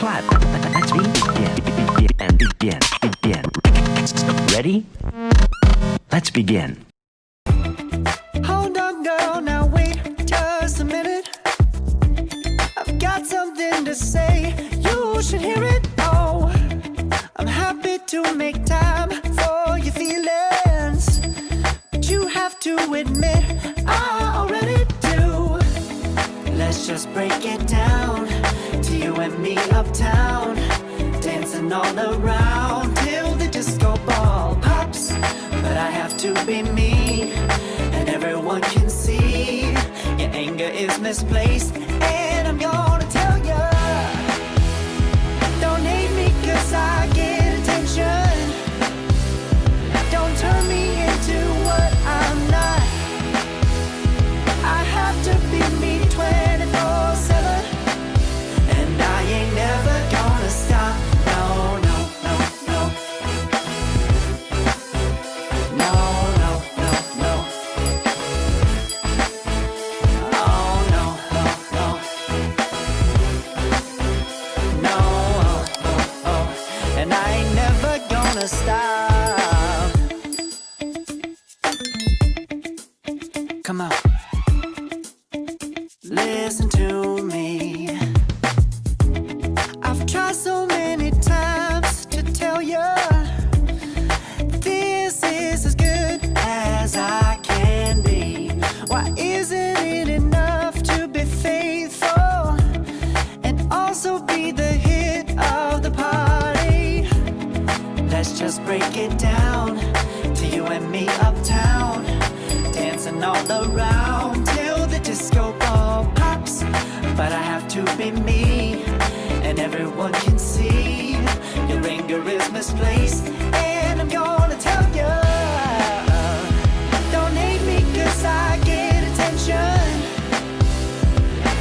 clap. Let's begin. Ready? Let's begin. Hold on, girl, now wait just a minute. I've got something to say, you should hear it. Oh, I'm happy to make time for your feelings, but you have to admit I already do. Let's just break it down to you and me uptown, dancing all around till the disco ball pops. But I have to be me, and everyone can see your anger is misplaced. And I'm gonna tell ya, don't hate me 'cause I get attention. Don't turn me into what I'm not. I have to be me 24/7, and I ain't never gonna stop. No, no, no, no. No, no, no, no. Oh, no, no, no. No, oh, oh, oh. And I ain't never gonna stop. Come on. Listen to me. I've tried so many times to tell you this is as good as I can be. Why isn't it enough to be faithful and also be the hit of the party? Let's just break it down to you and me uptown, dancing all around till the disco ball pops. But I have to be me, and everyone can see your anger is misplaced. And I'm gonna tell you, don't hate me 'cause I get attention.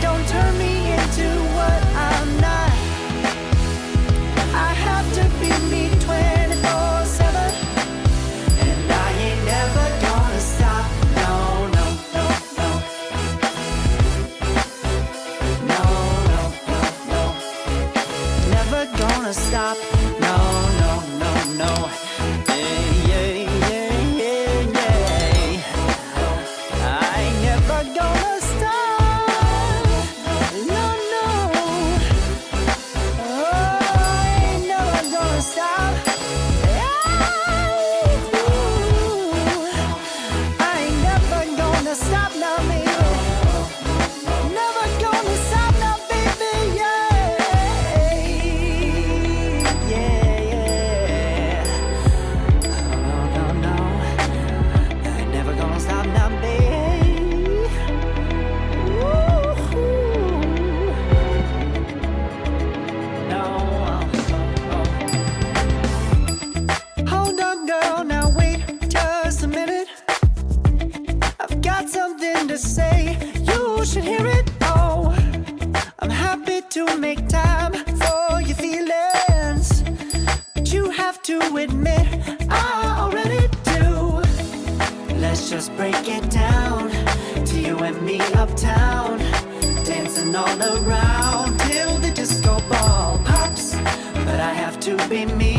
Don't turn me into what I'm not. I have to be me 24/7, and I ain't never gonna stop. No, no, no, no. No, no, no, no. Never gonna stop. No, no, no, no. Yeah, yeah, yeah, yeah, yeah. I ain't never gonna stop. No, no. Oh, I ain't never gonna stop. I ain't never gonna stop now, baby. Never gonna stop now, baby. Yeah, yeah, yeah. No, no, no. I ain't never gonna stop now, baby. Woo-hoo. No. Hold on, girl, now wait just a minute. I've got something to say, you should hear it. Oh, I'm happy to make time for your feelings, but you have to admit I already do. Let's just break it down to you and me uptown, dancing all around till the disco ball pops. But I have to be me,